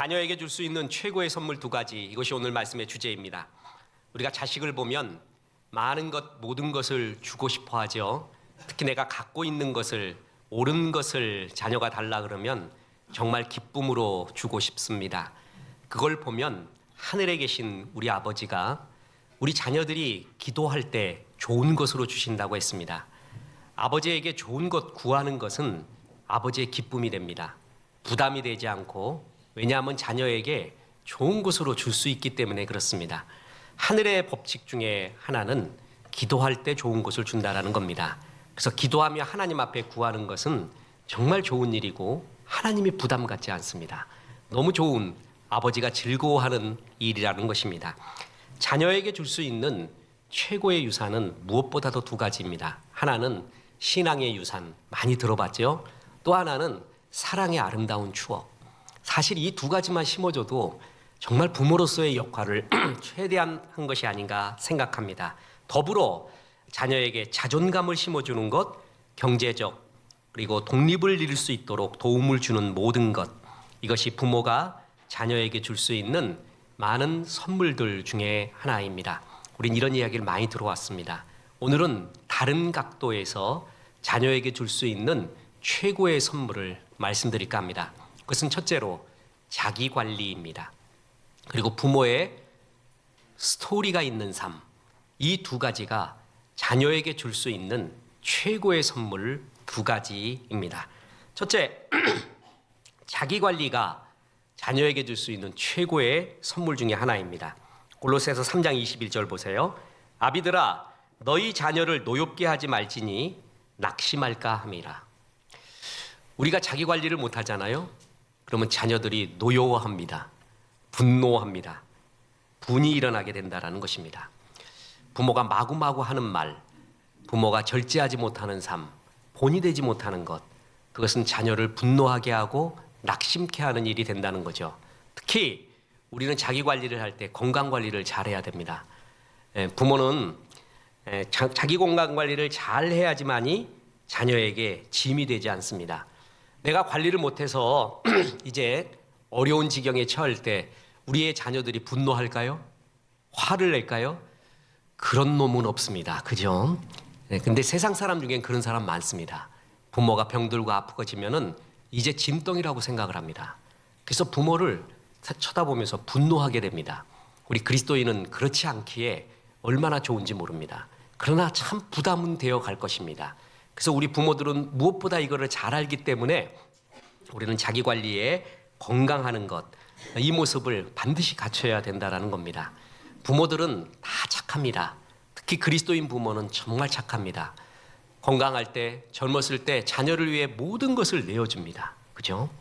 자녀에게 줄 수 있는 최고의 선물 두 가지, 이것이 오늘 말씀의 주제입니다. 우리가 자식을 보면 많은 것, 모든 것을 주고 싶어 하죠. 특히 내가 갖고 있는 것을, 옳은 것을 자녀가 달라 그러면 정말 기쁨으로 주고 싶습니다. 그걸 보면 하늘에 계신 우리 아버지가 우리 자녀들이 기도할 때 좋은 것으로 주신다고 했습니다. 아버지에게 좋은 것 구하는 것은 아버지의 기쁨이 됩니다. 부담이 되지 않고, 왜냐하면 자녀에게 좋은 것으로 줄 수 있기 때문에 그렇습니다. 하늘의 법칙 중에 하나는 기도할 때 좋은 것을 준다라는 겁니다. 그래서 기도하며 하나님 앞에 구하는 것은 정말 좋은 일이고 하나님이 부담 갖지 않습니다. 너무 좋은, 아버지가 즐거워하는 일이라는 것입니다. 자녀에게 줄 수 있는 최고의 유산은 무엇보다도 두 가지입니다. 하나는 신앙의 유산, 많이 들어봤죠? 또 하나는 사랑의 아름다운 추억. 사실 이 두 가지만 심어줘도 정말 부모로서의 역할을 최대한 한 것이 아닌가 생각합니다. 더불어 자녀에게 자존감을 심어주는 것, 경제적 그리고 독립을 이룰 수 있도록 도움을 주는 모든 것, 이것이 부모가 자녀에게 줄 수 있는 많은 선물들 중에 하나입니다. 우린 이런 이야기를 많이 들어왔습니다. 오늘은 다른 각도에서 자녀에게 줄 수 있는 최고의 선물을 말씀드릴까 합니다. 그것은 첫째로 자기관리입니다. 그리고 부모의 스토리가 있는 삶, 이 두 가지가 자녀에게 줄 수 있는 최고의 선물 두 가지입니다. 첫째, 자기관리가 자녀에게 줄 수 있는 최고의 선물 중에 하나입니다. 골로새서 3장 21절 보세요. 아비들아, 너희 자녀를 노엽게 하지 말지니 낙심할까 함이라. 우리가 자기관리를 못하잖아요. 그러면 자녀들이 노여워합니다. 분노합니다. 분이 일어나게 된다는 것입니다. 부모가 마구마구 하는 말, 부모가 절제하지 못하는 삶, 본이 되지 못하는 것, 그것은 자녀를 분노하게 하고 낙심케 하는 일이 된다는 거죠. 특히 우리는 자기관리를 할 때 건강관리를 잘해야 됩니다. 부모는 자기 건강관리를 잘 해야지만이 자녀에게 짐이 되지 않습니다. 내가 관리를 못해서 이제 어려운 지경에 처할 때 우리의 자녀들이 분노할까요? 화를 낼까요? 그런 놈은 없습니다. 그죠? 근데 세상 사람 중엔 그런 사람 많습니다. 부모가 병들고 아프고지면은 이제 짐덩이라고 생각을 합니다. 그래서 부모를 쳐다보면서 분노하게 됩니다. 우리 그리스도인은 그렇지 않기에 얼마나 좋은지 모릅니다. 그러나 참 부담은 되어 갈 것입니다. 그래서 우리 부모들은 무엇보다 이거를 잘 알기 때문에 우리는 자기 관리에 건강하는 것, 이 모습을 반드시 갖춰야 된다는 겁니다. 부모들은 다 착합니다. 특히 그리스도인 부모는 정말 착합니다. 건강할 때, 젊었을 때 자녀를 위해 모든 것을 내어줍니다. 그죠?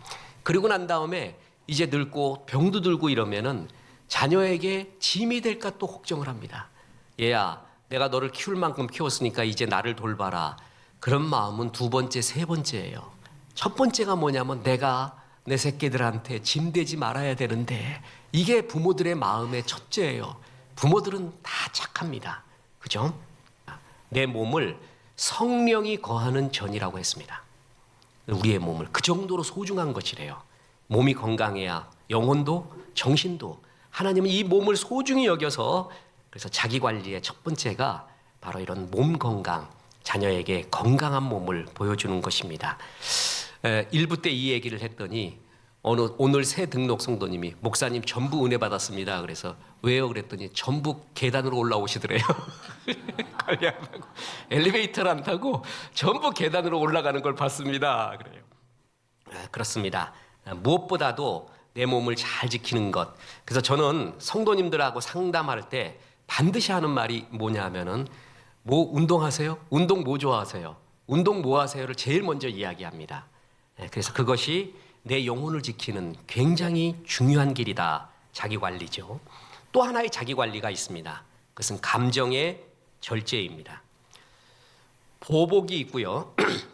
그리고 난 다음에 이제 늙고 병도 들고 이러면은 자녀에게 짐이 될까 또 걱정을 합니다. 얘야, 내가 너를 키울 만큼 키웠으니까 이제 나를 돌봐라. 그런 마음은 두 번째, 세 번째예요. 첫 번째가 뭐냐면 내가 내 새끼들한테 짐되지 말아야 되는데, 이게 부모들의 마음의 첫째예요. 부모들은 다 착합니다. 그죠? 내 몸을 성령이 거하는 전이라고 했습니다. 우리의 몸을 그 정도로 소중한 것이래요. 몸이 건강해야 영혼도 정신도, 하나님은 이 몸을 소중히 여겨서, 그래서 자기 관리의 첫 번째가 바로 이런 몸 건강, 자녀에게 건강한 몸을 보여주는 것입니다. 1부 때 이 얘기를 했더니 오늘 새 등록 성도님이 목사님 전부 은혜 받았습니다. 그래서 왜요? 그랬더니 전부 계단으로 올라오시더래요. 관리 안 하고 엘리베이터를 안 타고 전부 계단으로 올라가는 걸 봤습니다. 그래요. 그렇습니다. 무엇보다도 내 몸을 잘 지키는 것. 그래서 저는 성도님들하고 상담할 때 반드시 하는 말이 뭐냐 하면은, 뭐 운동하세요? 운동 뭐 좋아하세요? 운동 뭐 하세요를 제일 먼저 이야기합니다. 그래서 그것이 내 영혼을 지키는 굉장히 중요한 길이다. 자기 관리죠. 또 하나의 자기 관리가 있습니다. 그것은 감정의 절제입니다. 보복이 있고요.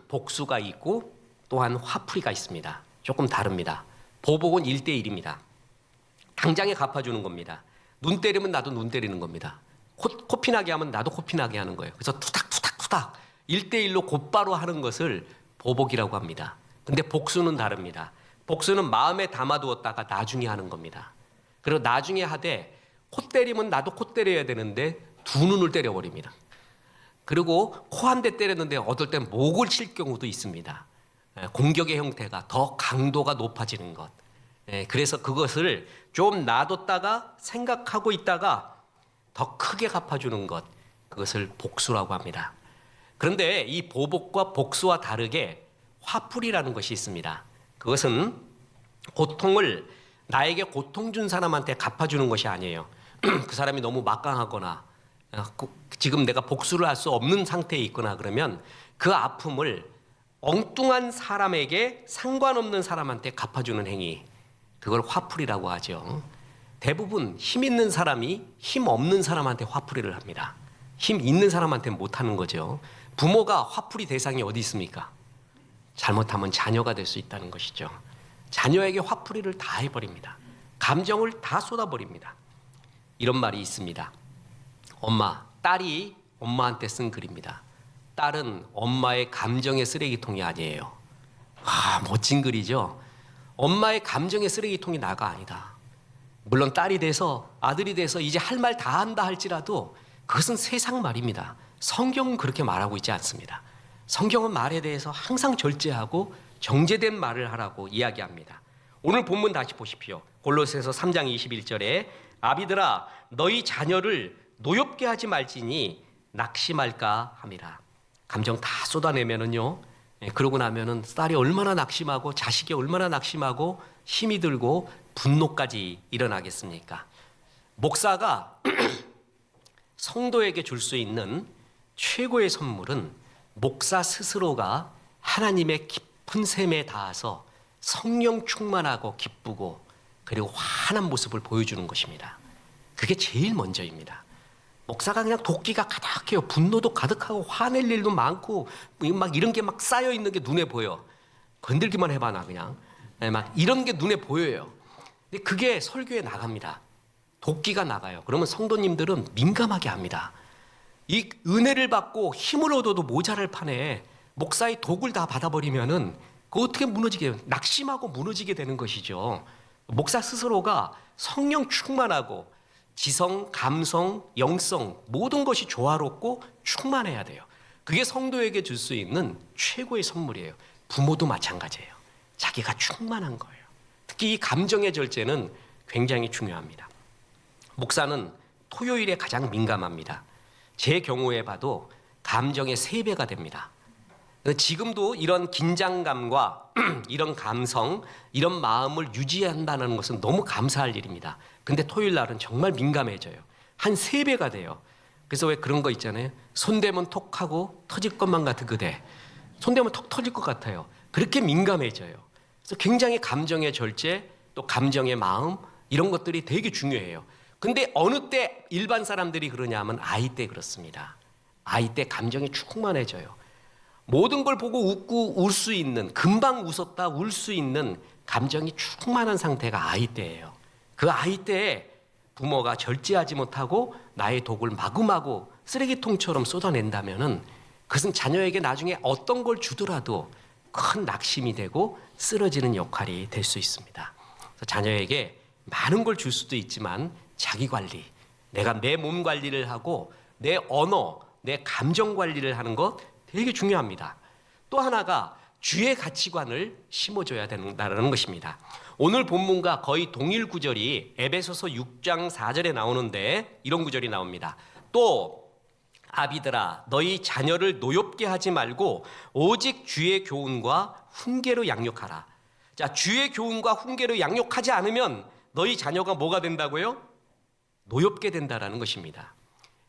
복수가 있고 또한 화풀이가 있습니다. 조금 다릅니다. 보복은 1대1입니다. 당장에 갚아주는 겁니다. 눈 때리면 나도 눈 때리는 겁니다. 코피나게 하면 나도 코피나게 하는 거예요. 그래서 투닥투닥투닥 1대1로 곧바로 하는 것을 보복이라고 합니다. 근데 복수는 다릅니다. 복수는 마음에 담아두었다가 나중에 하는 겁니다. 그리고 나중에 하되 코 때리면 나도 코 때려야 되는데 두 눈을 때려버립니다. 그리고 코 한 대 때렸는데 어떨 땐 목을 칠 경우도 있습니다. 공격의 형태가 더 강도가 높아지는 것. 그래서 그것을 좀 놔뒀다가 생각하고 있다가 더 크게 갚아주는 것. 그것을 복수라고 합니다. 그런데 이 보복과 복수와 다르게 화풀이라는 것이 있습니다. 그것은 고통을 나에게 고통 준 사람한테 갚아주는 것이 아니에요. 그 사람이 너무 막강하거나 지금 내가 복수를 할 수 없는 상태에 있거나 그러면 그 아픔을 엉뚱한 사람에게 상관없는 사람한테 갚아주는 행위, 그걸 화풀이라고 하죠. 대부분 힘 있는 사람이 힘 없는 사람한테 화풀이를 합니다. 힘 있는 사람한테 못하는 거죠. 부모가 화풀이 대상이 어디 있습니까? 잘못하면 자녀가 될 수 있다는 것이죠. 자녀에게 화풀이를 다 해버립니다. 감정을 다 쏟아버립니다. 이런 말이 있습니다. 딸이 엄마한테 쓴 글입니다. 딸은 엄마의 감정의 쓰레기통이 아니에요. 멋진 글이죠. 엄마의 감정의 쓰레기통이 나가 아니다. 물론 딸이 돼서 아들이 돼서 이제 할 말 다 한다 할지라도 그것은 세상 말입니다. 성경은 그렇게 말하고 있지 않습니다. 성경은 말에 대해서 항상 절제하고 정제된 말을 하라고 이야기합니다. 오늘 본문 다시 보십시오. 골로새서 3장 21절에 아비들아 너희 자녀를 노엽게 하지 말지니 낙심할까 함이라. 감정 다 쏟아내면은요. 그러고 나면은 딸이 얼마나 낙심하고 자식이 얼마나 낙심하고 힘이 들고 분노까지 일어나겠습니까? 목사가 성도에게 줄 수 있는 최고의 선물은 목사 스스로가 하나님의 깊은 샘에 닿아서 성령 충만하고 기쁘고 그리고 환한 모습을 보여주는 것입니다. 그게 제일 먼저입니다. 목사가 그냥 도끼가 가득해요. 분노도 가득하고 화낼 일도 많고 막 이런 게 막 쌓여 있는 게 눈에 보여. 건들기만 해봐 나 그냥. 막 이런 게 눈에 보여요. 근데 그게 설교에 나갑니다. 도끼가 나가요. 그러면 성도님들은 민감하게 합니다. 이 은혜를 받고 힘을 얻어도 모자랄 판에 목사의 독을 다 받아버리면은 그 어떻게 무너지게 낙심하고 무너지게 되는 것이죠. 목사 스스로가 성령 충만하고 지성, 감성, 영성 모든 것이 조화롭고 충만해야 돼요. 그게 성도에게 줄 수 있는 최고의 선물이에요. 부모도 마찬가지예요. 자기가 충만한 거예요. 특히 이 감정의 절제는 굉장히 중요합니다. 목사는 토요일에 가장 민감합니다. 제 경우에 봐도 감정의 3배가 됩니다. 지금도 이런 긴장감과 이런 감성, 이런 마음을 유지한다는 것은 너무 감사할 일입니다. 근데 토요일 날은 정말 민감해져요. 한 3배가 돼요. 그래서 왜 그런 거 있잖아요. 손대면 톡 하고 터질 것만 같은 그대. 손대면 톡 터질 것 같아요. 그렇게 민감해져요. 그래서 굉장히 감정의 절제, 또 감정의 마음 이런 것들이 되게 중요해요. 근데 어느 때 일반 사람들이 그러냐 하면 아이 때 그렇습니다. 아이 때 감정이 충만해져요. 모든 걸 보고 웃고 울 수 있는, 금방 웃었다 울 수 있는 감정이 충만한 상태가 아이 때예요. 그 아이 때에 부모가 절제하지 못하고 나의 독을 마구마구 쓰레기통처럼 쏟아낸다면은 그것은 자녀에게 나중에 어떤 걸 주더라도 큰 낙심이 되고 쓰러지는 역할이 될 수 있습니다. 그래서 자녀에게 많은 걸 줄 수도 있지만 자기 관리, 내가 내 몸 관리를 하고 내 언어, 내 감정 관리를 하는 것 되게 중요합니다. 또 하나가 주의 가치관을 심어줘야 된다는 것입니다. 오늘 본문과 거의 동일 구절이 에베소서 6장 4절에 나오는데 이런 구절이 나옵니다. 또 아비들아 너희 자녀를 노엽게 하지 말고 오직 주의 교훈과 훈계로 양육하라. 자, 주의 교훈과 훈계로 양육하지 않으면 너희 자녀가 뭐가 된다고요? 노엽게 된다라는 것입니다.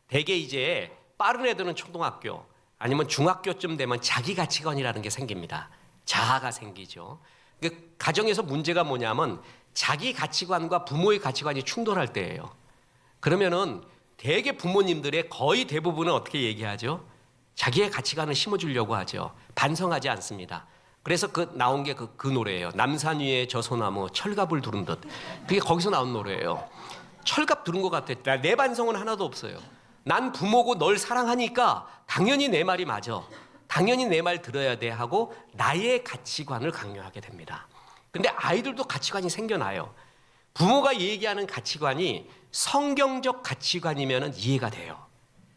대개 이제 빠른 애들은 초등학교 아니면 중학교쯤 되면 자기 가치관이라는 게 생깁니다. 자아가 생기죠. 가정에서 문제가 뭐냐면 자기 가치관과 부모의 가치관이 충돌할 때예요. 그러면은 대개 부모님들의 거의 대부분은 어떻게 얘기하죠? 자기의 가치관을 심어주려고 하죠. 반성하지 않습니다. 그래서 나온 게 그 노래예요. 남산 위에 저 소나무 철갑을 두른 듯. 그게 거기서 나온 노래예요. 철갑 두른 것 같아. 내 반성은 하나도 없어요. 난 부모고 널 사랑하니까 당연히 내 말이 맞아. 당연히 내 말 들어야 돼 하고 나의 가치관을 강요하게 됩니다. 근데 아이들도 가치관이 생겨나요. 부모가 얘기하는 가치관이 성경적 가치관이면 이해가 돼요.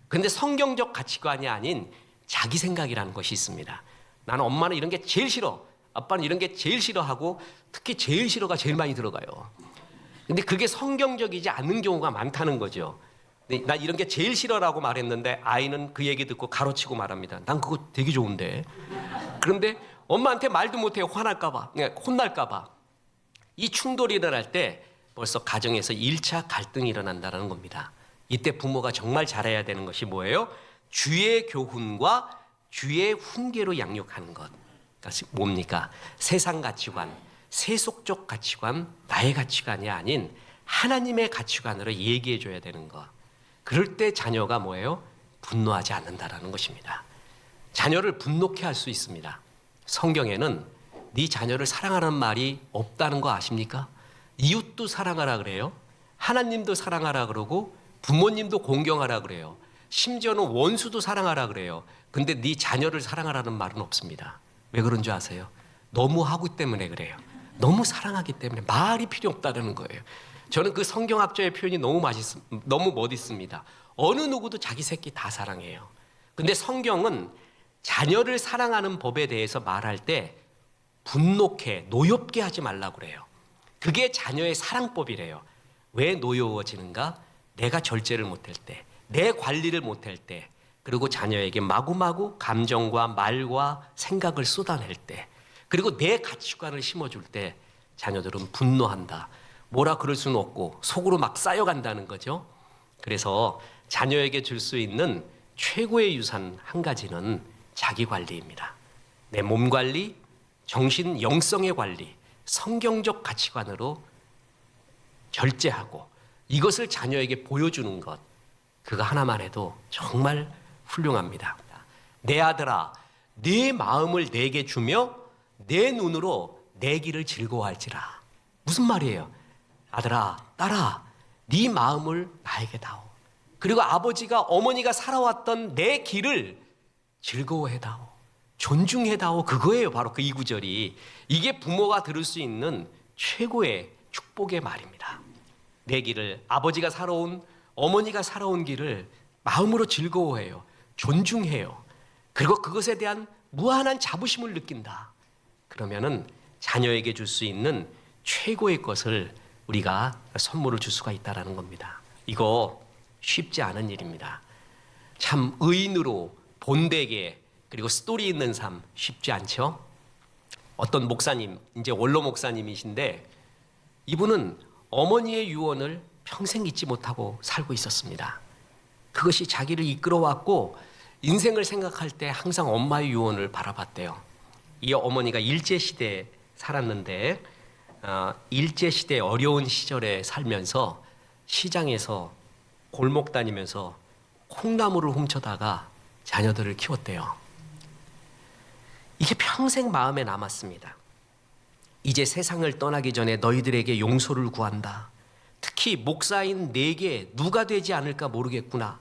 근데 성경적 가치관이 아닌 자기 생각이라는 것이 있습니다. 나는 엄마는 이런 게 제일 싫어, 아빠는 이런 게 제일 싫어하고, 특히 제일 싫어가 제일 많이 들어가요. 근데 그게 성경적이지 않는 경우가 많다는 거죠. 난 이런 게 제일 싫어라고 말했는데 아이는 그 얘기 듣고 가로치고 말합니다. 난 그거 되게 좋은데. 그런데 엄마한테 말도 못해요. 화날까 봐, 혼날까 봐. 이 충돌이 일어날 때 벌써 가정에서 1차 갈등이 일어난다는 겁니다. 이때 부모가 정말 잘해야 되는 것이 뭐예요? 주의 교훈과 주의 훈계로 양육하는 것. 그러니까 뭡니까? 세상 가치관, 세속적 가치관, 나의 가치관이 아닌 하나님의 가치관으로 얘기해 줘야 되는 것. 그럴 때 자녀가 뭐예요? 분노하지 않는다라는 것입니다. 자녀를 분노케 할 수 있습니다. 성경에는 네 자녀를 사랑하라는 말이 없다는 거 아십니까? 이웃도 사랑하라 그래요. 하나님도 사랑하라 그러고 부모님도 공경하라 그래요. 심지어는 원수도 사랑하라 그래요. 근데 네 자녀를 사랑하라는 말은 없습니다. 왜 그런 줄 아세요? 너무 하기 때문에 그래요. 너무 사랑하기 때문에 말이 필요 없다는 거예요. 저는 그 성경학자의 표현이 너무 멋있습니다. 어느 누구도 자기 새끼 다 사랑해요. 근데 성경은 자녀를 사랑하는 법에 대해서 말할 때 분노케, 노엽게 하지 말라고 그래요. 그게 자녀의 사랑법이래요. 왜 노여워지는가? 내가 절제를 못할 때, 내 관리를 못할 때, 그리고 자녀에게 마구마구 감정과 말과 생각을 쏟아낼 때, 그리고 내 가치관을 심어줄 때 자녀들은 분노한다. 뭐라 그럴 수는 없고 속으로 막 쌓여간다는 거죠. 그래서 자녀에게 줄 수 있는 최고의 유산 한 가지는 자기 관리입니다. 내 몸 관리, 정신 영성의 관리, 성경적 가치관으로 절제하고 이것을 자녀에게 보여주는 것, 그거 하나만 해도 정말 훌륭합니다. 내 아들아, 네 마음을 내게 주며 내 눈으로 내 길을 즐거워할지라. 무슨 말이에요? 아들아, 딸아, 네 마음을 나에게 다오. 그리고 아버지가 어머니가 살아왔던 내 길을 즐거워해다오, 존중해다오. 그거예요. 바로 그 이 구절이. 이게 부모가 들을 수 있는 최고의 축복의 말입니다. 내 길을, 아버지가 살아온, 어머니가 살아온 길을 마음으로 즐거워해요. 존중해요. 그리고 그것에 대한 무한한 자부심을 느낀다. 그러면은 자녀에게 줄 수 있는 최고의 것을 우리가 선물을 줄 수가 있다는 겁니다. 이거 쉽지 않은 일입니다. 참 의인으로 본되게, 그리고 스토리 있는 삶 쉽지 않죠? 어떤 목사님, 이제 원로 목사님이신데 이분은 어머니의 유언을 평생 잊지 못하고 살고 있었습니다. 그것이 자기를 이끌어왔고 인생을 생각할 때 항상 엄마의 유언을 바라봤대요. 이 어머니가 일제시대에 살았는데 일제시대 어려운 시절에 살면서 시장에서 골목 다니면서 콩나물을 훔쳐다가 자녀들을 키웠대요. 이게 평생 마음에 남았습니다. 이제 세상을 떠나기 전에 너희들에게 용서를 구한다. 특히 목사인 내게 누가 되지 않을까 모르겠구나.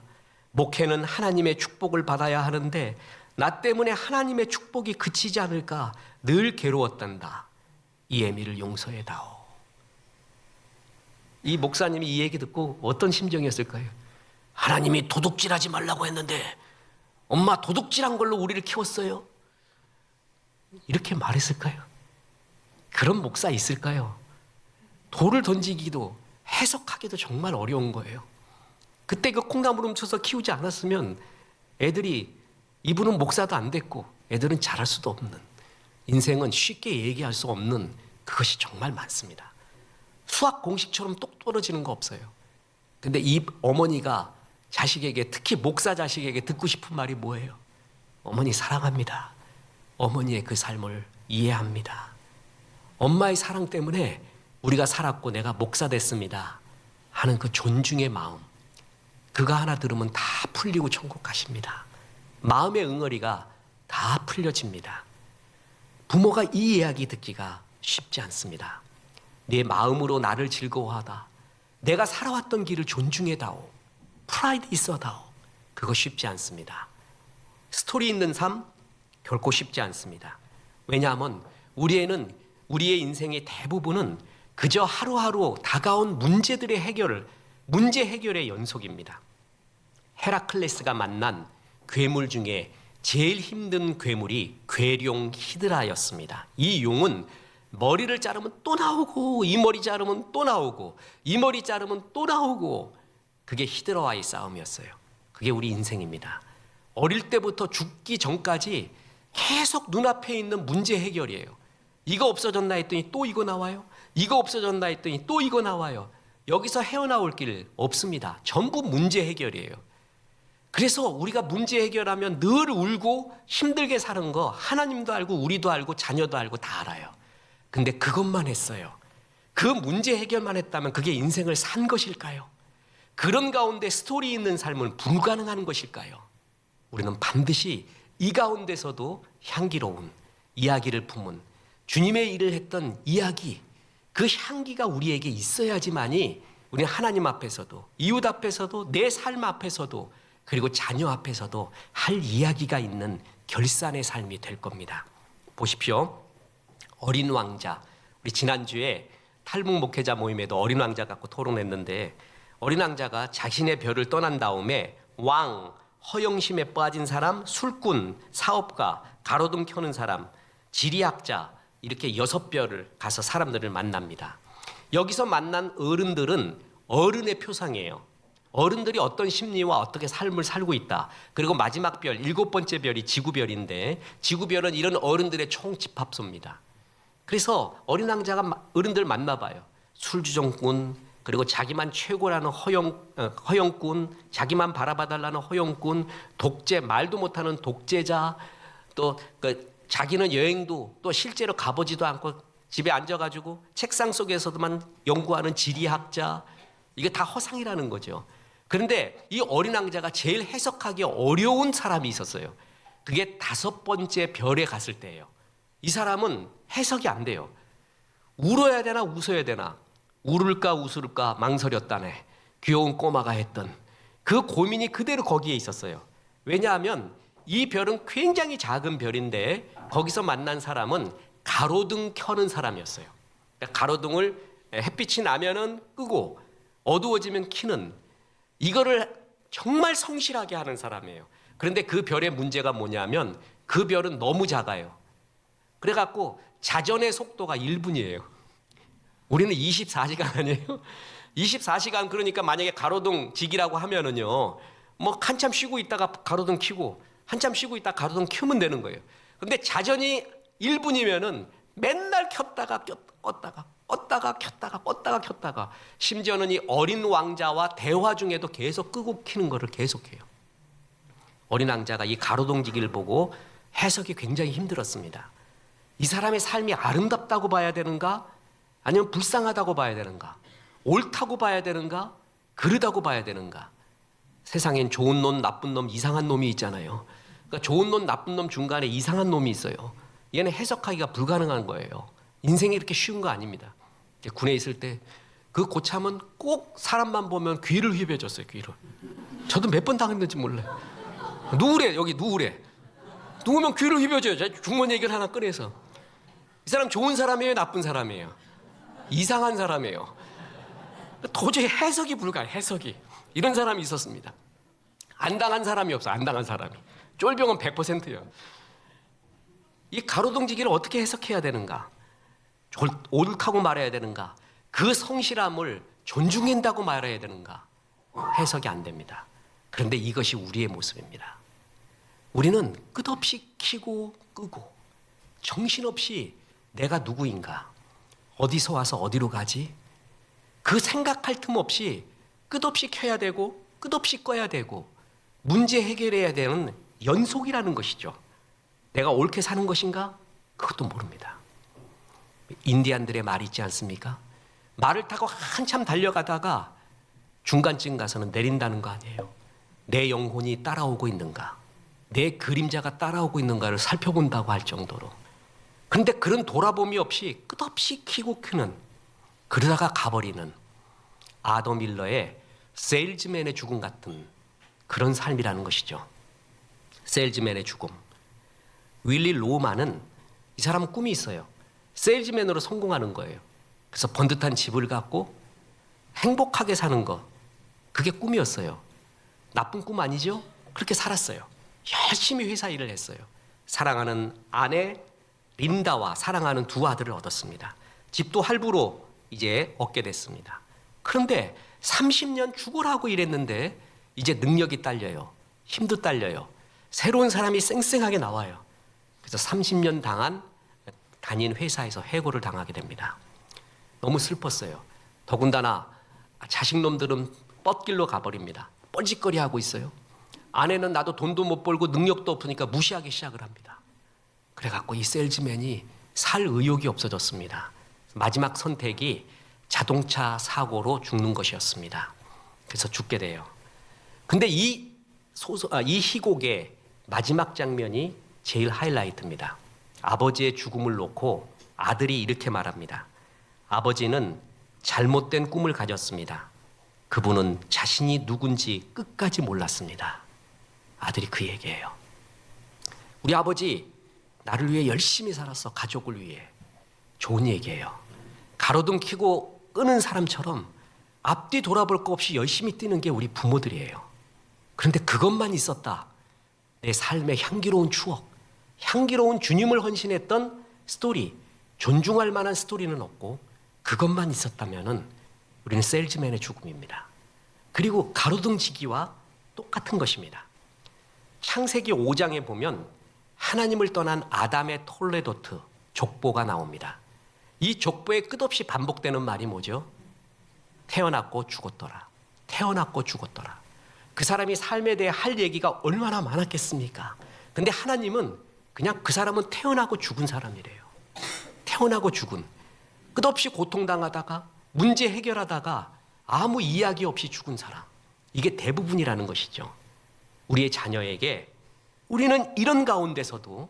목회는 하나님의 축복을 받아야 하는데 나 때문에 하나님의 축복이 그치지 않을까 늘 괴로웠단다. 이 애미를 용서해다오. 이 목사님이 이 얘기 듣고 어떤 심정이었을까요? 하나님이 도둑질하지 말라고 했는데 엄마 도둑질한 걸로 우리를 키웠어요. 이렇게 말했을까요? 그런 목사 있을까요? 돌을 던지기도 해석하기도 정말 어려운 거예요. 그때 그 콩나물 훔쳐서 키우지 않았으면 애들이, 이분은 목사도 안 됐고 애들은 잘할 수도 없는, 인생은 쉽게 얘기할 수 없는 그것이 정말 많습니다. 수학 공식처럼 똑 떨어지는 거 없어요. 근데 이 어머니가 자식에게, 특히 목사 자식에게 듣고 싶은 말이 뭐예요? 어머니 사랑합니다. 어머니의 그 삶을 이해합니다. 엄마의 사랑 때문에 우리가 살았고 내가 목사 됐습니다 하는 그 존중의 마음, 그거 하나 들으면 다 풀리고 천국 가십니다. 마음의 응어리가 다 풀려집니다. 부모가 이 이야기 듣기가 쉽지 않습니다. 내 마음으로 나를 즐거워하다. 내가 살아왔던 길을 존중해다오. 프라이드 있어다오. 그거 쉽지 않습니다. 스토리 있는 삶 결코 쉽지 않습니다. 왜냐하면 우리 애는 우리의 인생의 대부분은 그저 하루하루 다가온 문제 해결의 연속입니다. 헤라클레스가 만난 괴물 중에 제일 힘든 괴물이 괴룡 히드라였습니다. 이 용은 머리를 자르면 또 나오고, 이 머리 자르면 또 나오고, 이 머리 자르면 또 나오고, 그게 히드라와의 싸움이었어요. 그게 우리 인생입니다. 어릴 때부터 죽기 전까지 계속 눈앞에 있는 문제 해결이에요. 이거 없어졌나 했더니 또 이거 나와요. 이거 없어졌나 했더니 또 이거 나와요. 여기서 헤어나올 길 없습니다. 전부 문제 해결이에요. 그래서 우리가 문제 해결하면 늘 울고 힘들게 사는 거 하나님도 알고 우리도 알고 자녀도 알고 다 알아요. 근데 그것만 했어요. 그 문제 해결만 했다면 그게 인생을 산 것일까요? 그런 가운데 스토리 있는 삶은 불가능한 것일까요? 우리는 반드시 이 가운데서도 향기로운 이야기를 품은 주님의 일을 했던 이야기, 그 향기가 우리에게 있어야지만이 우리는 하나님 앞에서도 이웃 앞에서도 내 삶 앞에서도 그리고 자녀 앞에서도 할 이야기가 있는 결산의 삶이 될 겁니다. 보십시오. 어린 왕자, 우리 지난주에 탈북 목회자 모임에도 어린 왕자 갖고 토론했는데 어린 왕자가 자신의 별을 떠난 다음에 왕, 허영심에 빠진 사람, 술꾼, 사업가, 가로등 켜는 사람, 지리학자 이렇게 6별을 가서 사람들을 만납니다. 여기서 만난 어른들은 어른의 표상이에요. 어른들이 어떤 심리와 어떻게 삶을 살고 있다. 그리고 마지막 별, 7번째 별이 지구별인데 지구별은 이런 어른들의 총집합소입니다. 그래서 어린 왕자가 어른들 만나봐요. 술주정꾼, 그리고 자기만 최고라는 허영꾼, 자기만 바라봐달라는 허영꾼, 독재, 말도 못하는 독재자, 또 자기는 여행도 또 실제로 가보지도 않고 집에 앉아가지고 책상 속에서도만 연구하는 지리학자, 이게 다 허상이라는 거죠. 그런데 이 어린 왕자가 제일 해석하기 어려운 사람이 있었어요. 그게 5번째 별에 갔을 때예요. 이 사람은 해석이 안 돼요. 울어야 되나 웃어야 되나, 울을까 웃을까 망설였다네. 귀여운 꼬마가 했던 그 고민이 그대로 거기에 있었어요. 왜냐하면 이 별은 굉장히 작은 별인데 거기서 만난 사람은 가로등 켜는 사람이었어요. 그러니까 가로등을 햇빛이 나면은 끄고 어두워지면 켜는, 이거를 정말 성실하게 하는 사람이에요. 그런데 그 별의 문제가 뭐냐면 그 별은 너무 작아요. 그래갖고 자전의 속도가 1분이에요. 우리는 24시간 아니에요? 24시간 그러니까 만약에 가로등 지기라고 하면은요, 뭐 한참 쉬고 있다가 가로등 켜고 한참 쉬고 있다가 가로등 켜면 되는 거예요. 근데 자전이 1분이면은 맨날 켰다가 껐다가 껐다가 심지어는 이 어린 왕자와 대화 중에도 계속 끄고 켜는 거를 계속해요. 어린 왕자가 이 가로등지기를 보고 해석이 굉장히 힘들었습니다. 이 사람의 삶이 아름답다고 봐야 되는가? 아니면 불쌍하다고 봐야 되는가? 옳다고 봐야 되는가? 그르다고 봐야 되는가? 세상엔 좋은 놈, 나쁜 놈, 이상한 놈이 있잖아요. 그러니까 좋은 놈, 나쁜 놈 중간에 이상한 놈이 있어요. 얘는 해석하기가 불가능한 거예요. 인생이 이렇게 쉬운 거 아닙니다. 군에 있을 때 그 고참은 꼭 사람만 보면 귀를 휘벼줬어요. 귀를. 저도 몇 번 당했는지 몰라요. 누구래? 여기 누구래? 누구면 귀를 휘벼줘요. 중문 얘기를 하나 꺼내서. 이 사람 좋은 사람이에요? 나쁜 사람이에요? 이상한 사람이에요. 도저히 해석이 불가해요. 해석이. 이런 사람이 있었습니다. 안 당한 사람이 없어. 안 당한 사람이. 쫄병은 100%예요. 이 가로등지기를 어떻게 해석해야 되는가? 옳다고 말해야 되는가? 그 성실함을 존중한다고 말해야 되는가? 해석이 안 됩니다. 그런데 이것이 우리의 모습입니다. 우리는 끝없이 켜고 끄고 정신없이 내가 누구인가? 어디서 와서 어디로 가지? 그 생각할 틈 없이 끝없이 켜야 되고 끝없이 꺼야 되고 문제 해결해야 되는 연속이라는 것이죠. 내가 옳게 사는 것인가? 그것도 모릅니다. 인디안들의 말이 있지 않습니까? 말을 타고 한참 달려가다가 중간쯤 가서는 내린다는 거 아니에요. 내 영혼이 따라오고 있는가? 내 그림자가 따라오고 있는가를 살펴본다고 할 정도로. 그런데 그런 돌아봄이 없이 끝없이 키고 크는, 그러다가 가버리는 아더 밀러의 세일즈맨의 죽음 같은 그런 삶이라는 것이죠. 세일즈맨의 죽음. 윌리 로우만은 이 사람은 꿈이 있어요. 세일즈맨으로 성공하는 거예요. 그래서 번듯한 집을 갖고 행복하게 사는 거, 그게 꿈이었어요. 나쁜 꿈 아니죠? 그렇게 살았어요. 열심히 회사 일을 했어요. 사랑하는 아내 린다와 사랑하는 두 아들을 얻었습니다. 집도 할부로 이제 얻게 됐습니다. 그런데 30년 죽으라고 일했는데 이제 능력이 딸려요. 힘도 딸려요. 새로운 사람이 쌩쌩하게 나와요. 그래서 30년 다닌 회사에서 해고를 당하게 됩니다. 너무 슬펐어요. 더군다나 자식놈들은 뻗길로 가버립니다. 뻘짓거리하고 있어요. 아내는 나도 돈도 못 벌고 능력도 없으니까 무시하기 시작을 합니다. 그래갖고 이 세일즈맨이 살 의욕이 없어졌습니다. 마지막 선택이 자동차 사고로 죽는 것이었습니다. 그래서 죽게 돼요. 근데 이 희곡의 마지막 장면이 제일 하이라이트입니다. 아버지의 죽음을 놓고 아들이 이렇게 말합니다. 아버지는 잘못된 꿈을 가졌습니다. 그분은 자신이 누군지 끝까지 몰랐습니다. 아들이 그 얘기예요. 우리 아버지 나를 위해 열심히 살았어. 가족을 위해. 좋은 얘기예요. 가로등 켜고 끄는 사람처럼 앞뒤 돌아볼 거 없이 열심히 뛰는 게 우리 부모들이에요. 그런데 그것만 있었다. 내 삶의 향기로운 추억, 향기로운 주님을 헌신했던 스토리, 존중할 만한 스토리는 없고 그것만 있었다면은 우리는 세일즈맨의 죽음입니다. 그리고 가로등지기와 똑같은 것입니다. 창세기 5장에 보면 하나님을 떠난 아담의 톨레도트, 족보가 나옵니다. 이 족보에 끝없이 반복되는 말이 뭐죠? 태어났고 죽었더라. 태어났고 죽었더라. 그 사람이 삶에 대해 할 얘기가 얼마나 많았겠습니까? 근데 하나님은 그냥 그 사람은 태어나고 죽은 사람이래요. 태어나고 죽은. 끝없이 고통당하다가 문제 해결하다가 아무 이야기 없이 죽은 사람. 이게 대부분이라는 것이죠. 우리의 자녀에게 우리는 이런 가운데서도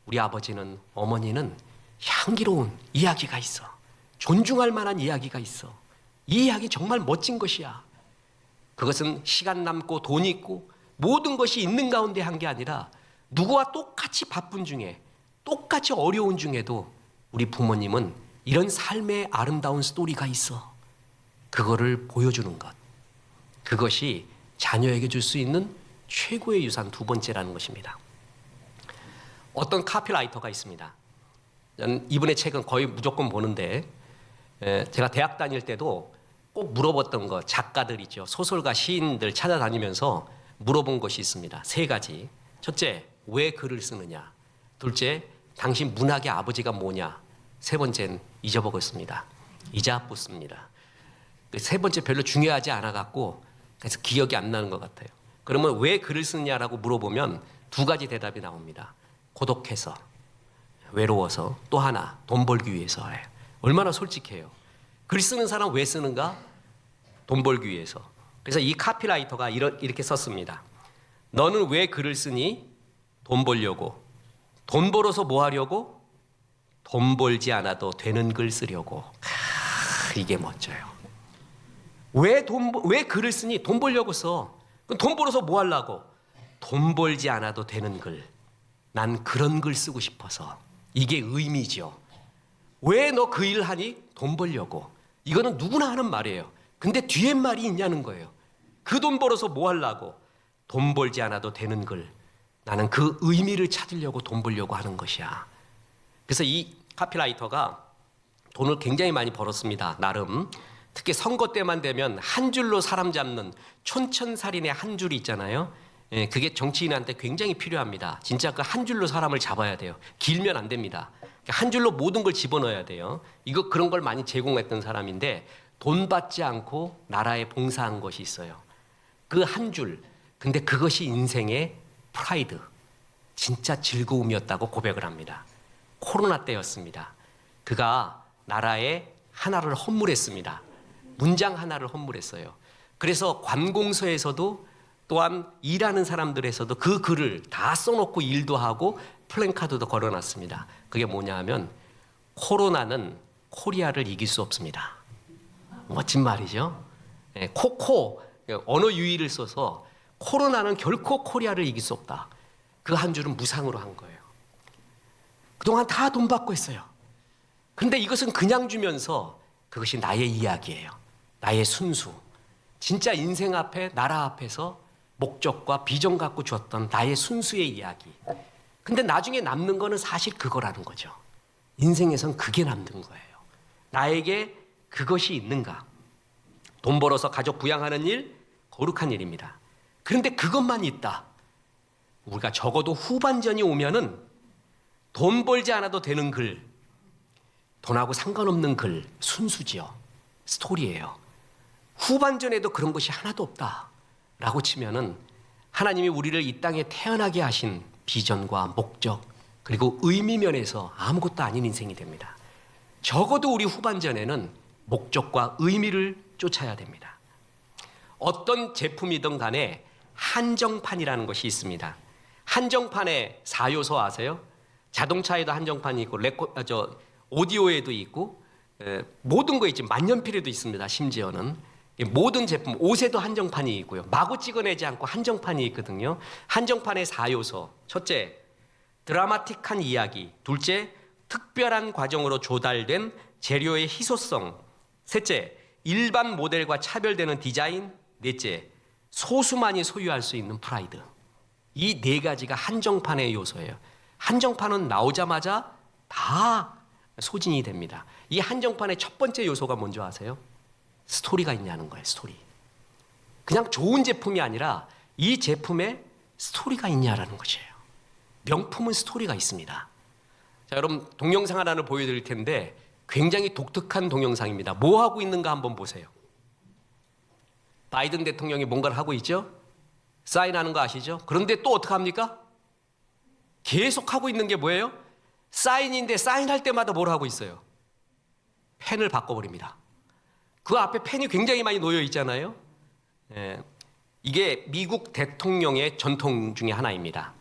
우리 아버지는 어머니는 향기로운 이야기가 있어. 존중할 만한 이야기가 있어. 이 이야기 정말 멋진 것이야. 그것은 시간 남고 돈 있고 모든 것이 있는 가운데 한 게 아니라 누구와 똑같이 바쁜 중에 똑같이 어려운 중에도 우리 부모님은 이런 삶의 아름다운 스토리가 있어. 그거를 보여주는 것. 그것이 자녀에게 줄 수 있는 최고의 유산 두 번째라는 것입니다. 어떤 카피라이터가 있습니다. 이분의 책은 거의 무조건 보는데 제가 대학 다닐 때도 꼭 물어봤던 거, 작가들이죠. 소설가, 시인들 찾아다니면서 물어본 것이 있습니다. 세 가지. 첫째, 왜 글을 쓰느냐? 둘째, 당신 문학의 아버지가 뭐냐? 세 번째는 잊어버렸습니다. 잊어붙습니다. 세 번째 별로 중요하지 않아갖고 그래서 기억이 안 나는 것 같아요. 그러면 왜 글을 쓰느냐라고 물어보면 두 가지 대답이 나옵니다. 고독해서, 외로워서, 또 하나 돈 벌기 위해서예요. 얼마나 솔직해요. 글 쓰는 사람 왜 쓰는가? 돈 벌기 위해서. 그래서 이 카피라이터가 이렇게 썼습니다. 너는 왜 글을 쓰니? 돈 벌려고. 돈 벌어서 뭐 하려고? 돈 벌지 않아도 되는 글 쓰려고. 이게 멋져요. 왜 글을 쓰니? 돈 벌려고 써. 그럼 돈 벌어서 뭐 하려고? 돈 벌지 않아도 되는 글. 난 그런 글 쓰고 싶어서. 이게 의미죠. 왜 너 그 일 하니? 돈 벌려고. 이거는 누구나 하는 말이에요. 근데 뒤에 말이 있냐는 거예요. 그 돈 벌어서 뭐 하려고? 돈 벌지 않아도 되는 글. 나는 그 의미를 찾으려고 돈 벌려고 하는 것이야. 그래서 이 카피라이터가 돈을 굉장히 많이 벌었습니다. 나름. 특히 선거 때만 되면 한 줄로 사람 잡는 촌천살인의 한 줄이 있잖아요. 그게 정치인한테 굉장히 필요합니다. 진짜 그 한 줄로 사람을 잡아야 돼요. 길면 안 됩니다. 한 줄로 모든 걸 집어넣어야 돼요. 그런 걸 많이 제공했던 사람인데 돈 받지 않고 나라에 봉사한 것이 있어요. 그 한 줄. 근데 그것이 인생의 프라이드, 진짜 즐거움이었다고 고백을 합니다. 코로나 때였습니다. 그가 나라에 하나를 헌물했습니다. 문장 하나를 헌물했어요. 그래서 관공서에서도 또한 일하는 사람들에서도 그 글을 다 써놓고 일도 하고 플랜카드도 걸어놨습니다. 그게 뭐냐 하면 코로나는 코리아를 이길 수 없습니다. 멋진 말이죠. 언어 유희를 써서 코로나는 결코 코리아를 이길 수 없다. 그 한 줄은 무상으로 한 거예요. 그동안 다 돈 받고 했어요. 그런데 이것은 그냥 주면서 그것이 나의 이야기예요. 나의 순수. 진짜 인생 앞에 나라 앞에서 목적과 비전 갖고 주었던 나의 순수의 이야기. 근데 나중에 남는 거는 사실 그거라는 거죠. 인생에선 그게 남는 거예요. 나에게 그것이 있는가? 돈 벌어서 가족 부양하는 일, 거룩한 일입니다. 그런데 그것만 있다. 우리가 적어도 후반전이 오면은 돈 벌지 않아도 되는 글, 돈하고 상관없는 글, 순수지요. 스토리예요. 후반전에도 그런 것이 하나도 없다라고 치면은 하나님이 우리를 이 땅에 태어나게 하신 비전과 목적 그리고 의미 면에서 아무것도 아닌 인생이 됩니다. 적어도 우리 후반전에는 목적과 의미를 쫓아야 됩니다. 어떤 제품이든 간에 한정판이라는 것이 있습니다. 한정판의 4요소 아세요? 자동차에도 한정판이 있고 오디오에도 있고 모든 거 있지, 만년필에도 있습니다. 심지어는 모든 제품, 옷에도 한정판이 있고요. 마구 찍어내지 않고 한정판이 있거든요. 한정판의 4요소. 첫째, 드라마틱한 이야기. 둘째, 특별한 과정으로 조달된 재료의 희소성. 셋째, 일반 모델과 차별되는 디자인. 넷째, 소수만이 소유할 수 있는 프라이드. 이 네 가지가 한정판의 요소예요. 한정판은 나오자마자 다 소진이 됩니다. 이 한정판의 첫 번째 요소가 뭔지 아세요? 스토리가 있냐는 거예요. 스토리. 그냥 좋은 제품이 아니라 이 제품에 스토리가 있냐라는 것이에요. 명품은 스토리가 있습니다. 자, 여러분 동영상 하나를 보여드릴 텐데 굉장히 독특한 동영상입니다. 뭐 하고 있는가 한번 보세요. 바이든 대통령이 뭔가를 하고 있죠? 사인하는 거 아시죠? 그런데 또 어떻게 합니까? 계속 하고 있는 게 뭐예요? 사인인데 사인할 때마다 뭘 하고 있어요? 펜을 바꿔버립니다. 그 앞에 펜이 굉장히 많이 놓여 있잖아요. 이게 미국 대통령의 전통 중에 하나입니다.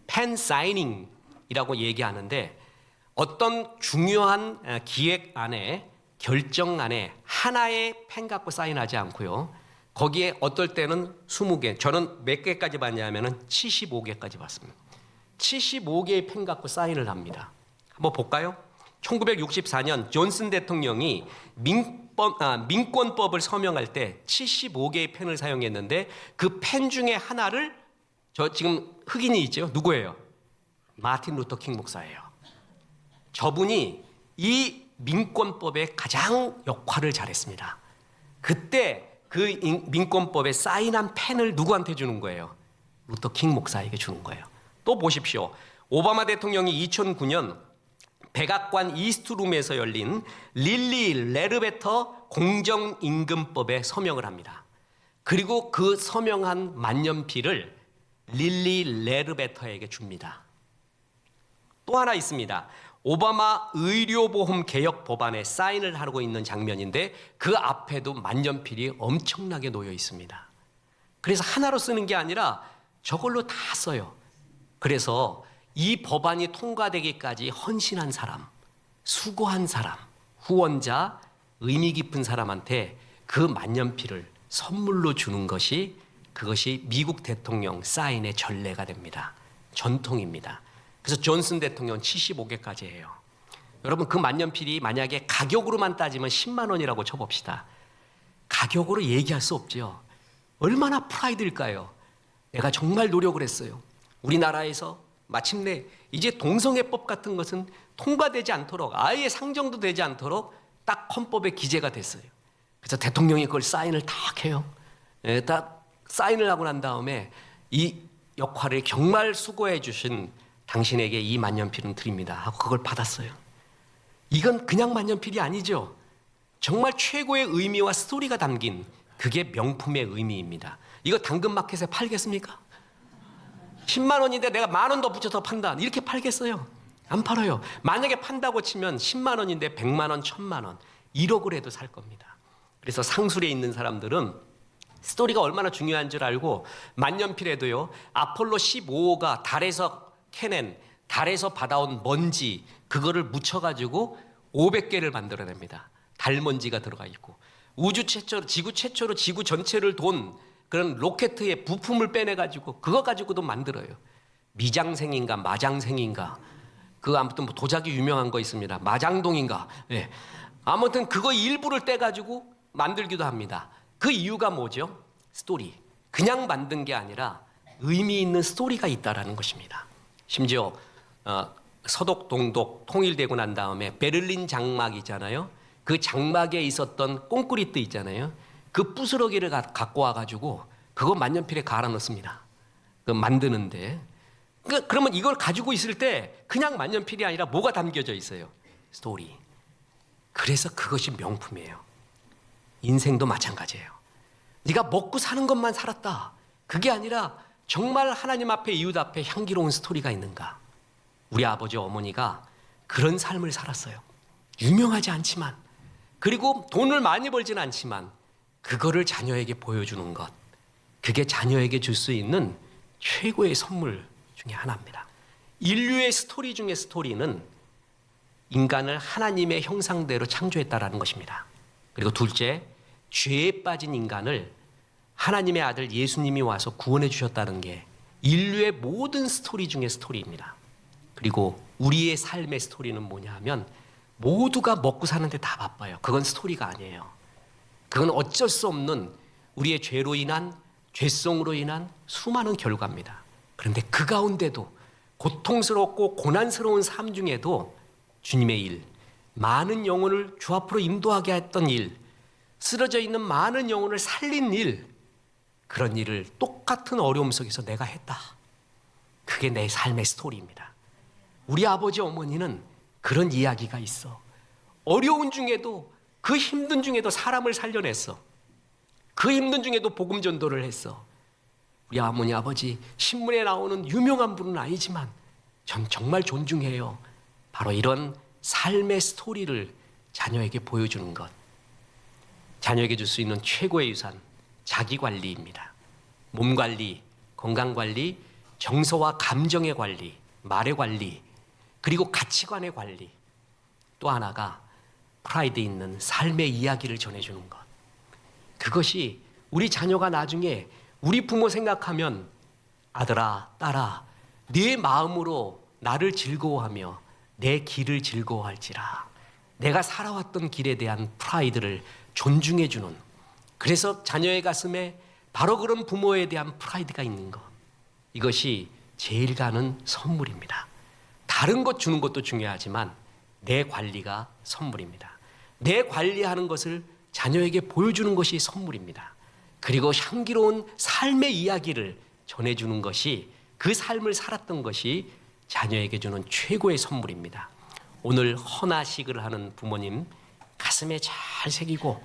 펜 사이닝이라고 얘기하는데 어떤 중요한 기획 안에 결정 안에 하나의 펜 갖고 사인하지 않고요. 거기에 어떨 때는 20개, 저는 몇 개까지 봤냐면은 75개까지 봤습니다. 75개의 펜 갖고 사인을 합니다. 한번 볼까요? 1964년 존슨 대통령이 민권법을 서명할 때 75개의 펜을 사용했는데 그 펜 중에 하나를 저 지금 흑인이 있죠? 누구예요? 마틴 루터 킹 목사예요. 저분이 이 민권법의 가장 역할을 잘했습니다. 그때 그 민권법에 사인한 펜을 누구한테 주는 거예요? 루터 킹 목사에게 주는 거예요. 또 보십시오. 오바마 대통령이 2009년 백악관 이스트룸에서 열린 릴리 레르베터 공정임금법에 서명을 합니다. 그리고 그 서명한 만년필을 릴리 레르베터에게 줍니다. 또 하나 있습니다. 오바마 의료보험 개혁 법안에 사인을 하고 있는 장면인데 그 앞에도 만년필이 엄청나게 놓여 있습니다. 그래서 하나로 쓰는 게 아니라 저걸로 다 써요. 그래서 이 법안이 통과되기까지 헌신한 사람, 수고한 사람, 후원자, 의미 깊은 사람한테 그 만년필을 선물로 주는 것이 그것이 미국 대통령 사인의 전례가 됩니다. 전통입니다. 그래서 존슨 대통령 75개까지 해요. 여러분 그 만년필이 만약에 가격으로만 따지면 10만 원이라고 쳐봅시다. 가격으로 얘기할 수 없죠. 얼마나 프라이드일까요? 내가 정말 노력을 했어요. 우리나라에서 마침내 이제 동성애법 같은 것은 통과되지 않도록 아예 상정도 되지 않도록 딱 헌법에 기재가 됐어요. 그래서 대통령이 그걸 사인을 딱 해요. 딱 사인을 하고 난 다음에 이 역할을 정말 수고해 주신 당신에게 이 만년필은 드립니다 하고 그걸 받았어요. 이건 그냥 만년필이 아니죠. 정말 최고의 의미와 스토리가 담긴 그게 명품의 의미입니다. 이거 당근마켓에 팔겠습니까? 10만 원인데 내가 만 원 더 붙여서 판다. 이렇게 팔겠어요? 안 팔아요. 만약에 판다고 치면 10만 원인데 100만 원, 1000만 원, 1억을 해도 살 겁니다. 그래서 상술에 있는 사람들은 스토리가 얼마나 중요한 줄 알고 만년필에도요. 아폴로 15호가 달에서 캐낸 달에서 받아온 먼지 그거를 묻혀가지고 500개를 만들어냅니다. 달 먼지가 들어가 있고 우주 최초로 지구 최초로 지구 전체를 돈 그런 로켓의 부품을 빼내가지고 그거 가지고도 만들어요. 미장생인가 마장생인가 그 아무튼 뭐 도자기 유명한 거 있습니다. 마장동인가. 예. 아무튼 그거 일부를 떼가지고 만들기도 합니다. 그 이유가 뭐죠? 스토리. 그냥 만든 게 아니라 의미 있는 스토리가 있다라는 것입니다. 심지어 서독, 동독 통일되고 난 다음에 베를린 장막이잖아요. 그 장막에 있었던 콘크리트 있잖아요. 그 부스러기를 갖고 와가지고 그거 만년필에 갈아 넣습니다. 그 만드는데. 그러면 이걸 가지고 있을 때 그냥 만년필이 아니라 뭐가 담겨져 있어요? 스토리. 그래서 그것이 명품이에요. 인생도 마찬가지예요. 네가 먹고 사는 것만 살았다. 그게 아니라 정말 하나님 앞에 이웃 앞에 향기로운 스토리가 있는가? 우리 아버지 어머니가 그런 삶을 살았어요. 유명하지 않지만, 그리고 돈을 많이 벌지는 않지만 그거를 자녀에게 보여주는 것, 그게 자녀에게 줄 수 있는 최고의 선물 중에 하나입니다. 인류의 스토리 중에 스토리는 인간을 하나님의 형상대로 창조했다라는 것입니다. 그리고 둘째, 죄에 빠진 인간을 하나님의 아들 예수님이 와서 구원해 주셨다는 게 인류의 모든 스토리 중에 스토리입니다. 그리고 우리의 삶의 스토리는 뭐냐 하면 모두가 먹고 사는데 다 바빠요. 그건 스토리가 아니에요. 그건 어쩔 수 없는 우리의 죄로 인한, 죄성으로 인한 수많은 결과입니다. 그런데 그 가운데도 고통스럽고 고난스러운 삶 중에도 주님의 일, 많은 영혼을 주 앞으로 인도하게 했던 일, 쓰러져 있는 많은 영혼을 살린 일, 그런 일을 똑같은 어려움 속에서 내가 했다. 그게 내 삶의 스토리입니다. 우리 아버지 어머니는 그런 이야기가 있어. 어려운 중에도, 그 힘든 중에도 사람을 살려냈어. 그 힘든 중에도 복음 전도를 했어. 우리 어머니 아버지 신문에 나오는 유명한 분은 아니지만 전 정말 존중해요. 바로 이런 삶의 스토리를 자녀에게 보여주는 것. 자녀에게 줄 수 있는 최고의 유산, 자기관리입니다. 몸관리, 건강관리, 정서와 감정의 관리, 말의 관리, 그리고 가치관의 관리. 또 하나가 프라이드 있는 삶의 이야기를 전해주는 것. 그것이 우리 자녀가 나중에 우리 부모 생각하면 아들아, 딸아, 네 마음으로 나를 즐거워하며 내 길을 즐거워할지라. 내가 살아왔던 길에 대한 프라이드를 존중해주는, 그래서 자녀의 가슴에 바로 그런 부모에 대한 프라이드가 있는 것, 이것이 제일 가는 선물입니다. 다른 것 주는 것도 중요하지만 내 관리가 선물입니다. 내 관리하는 것을 자녀에게 보여주는 것이 선물입니다. 그리고 향기로운 삶의 이야기를 전해주는 것이, 그 삶을 살았던 것이 자녀에게 주는 최고의 선물입니다. 오늘 헌화식을 하는 부모님 가슴에 잘 새기고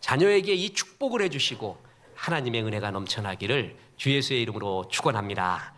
자녀에게 이 축복을 해주시고 하나님의 은혜가 넘쳐나기를 주 예수의 이름으로 축원합니다.